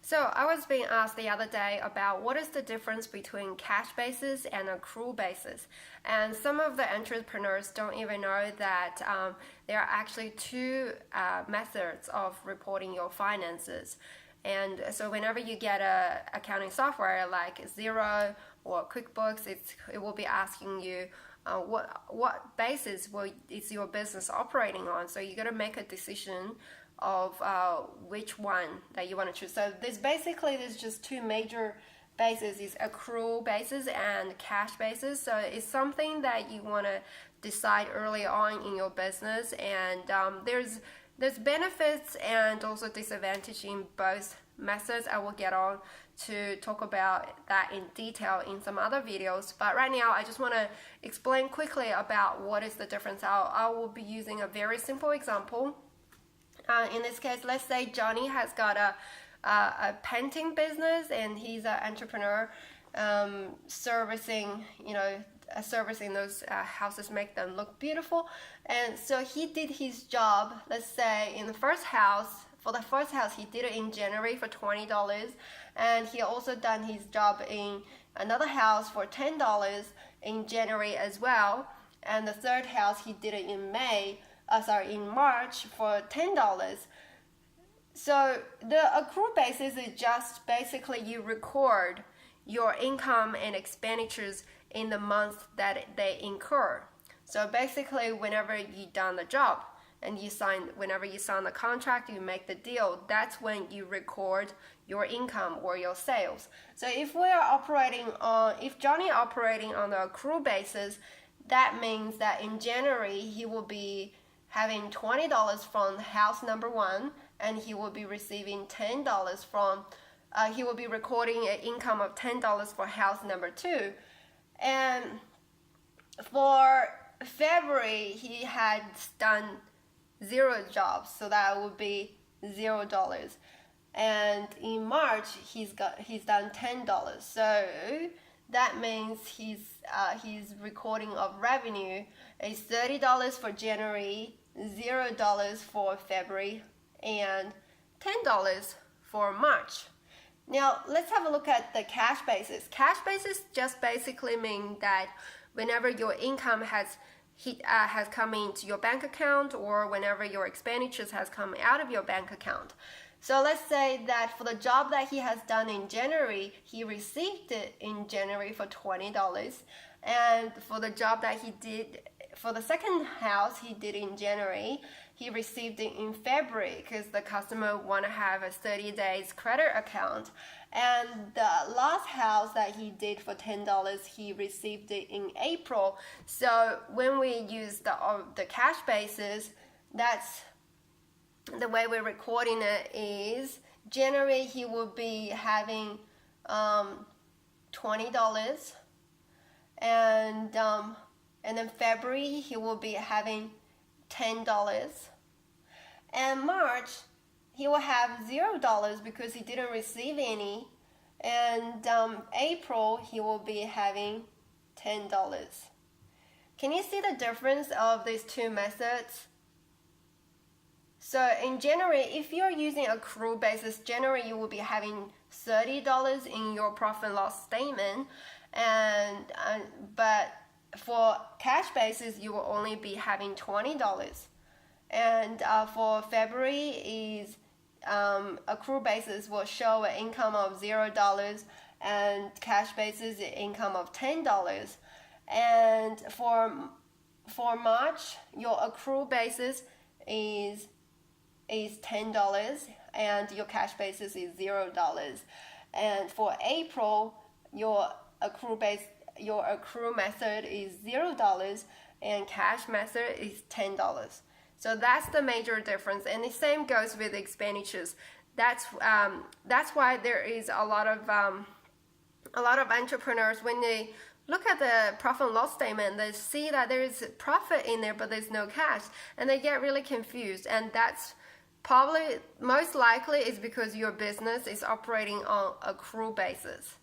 So I was being asked the other day about what is the difference between cash basis and accrual basis. And some of the entrepreneurs don't even know that there are actually two methods of reporting your finances. And so whenever you get a accounting software like Xero or QuickBooks, it will be asking you what basis is your business operating on. So you got to make a decision of which one that you want to choose. So there's just two major bases: is accrual basis and cash basis. So it's something that you want to decide early on in your business, and there's benefits and also disadvantage in both methods. I will get on to talk about that in detail in some other videos, but right now I just want to explain quickly about what is the difference. I will be using a very simple example. In this case, let's say Johnny has got a painting business and he's an entrepreneur, servicing those houses, make them look beautiful. And so he did his job, let's say in the first house. For the first house, he did it in January for $20, and he also done his job in another house for $10 in January as well. And the third house, he did it in in March for $10. So the accrual basis is just basically you record your income and expenditures in the month that they incur. So basically, whenever you done the job and whenever you sign the contract, you make the deal, that's when you record your income or your sales. So if Johnny operating on the accrual basis, that means that in January he will be having $20 from house number one, and he will be receiving $10 from, he will be recording an income of $10 for house number two. And for February, he had done 0 jobs, so that would be $0. And in March, he's done $10. So that means his recording of revenue is $30 for January, $0 for February, and $10 for March. Now let's have a look at the cash basis. Cash basis just basically means that whenever your income has come into your bank account, or whenever your expenditures has come out of your bank account. So let's say that for the job that he has done in January, he received it in January for $20, and for the job that he did for the second house he did in January, he received it in February because the customer want to have a 30 days credit account. And the last house that he did for $10, he received it in April. So when we use the cash basis, that's the way we're recording it is January he will be having $20, and then February he will be having $10, and March he will have $0 because he didn't receive any, and April he will be having $10. Can you see the difference of these two methods? So in January, if you're using accrual basis, January you will be having $30 in your profit and loss statement, but for cash basis you will only be having $20. And for February is accrual basis will show an income of $0, and cash basis income of $10. And for March, your accrual basis is $10, and your cash basis is $0. And for April, your accrual method is $0, and cash method is $10. So that's the major difference, and the same goes with expenditures. That's why there is a lot of entrepreneurs, when they look at the profit and loss statement, they see that there is profit in there, but there's no cash, and they get really confused. And that's probably most likely is because your business is operating on accrual basis.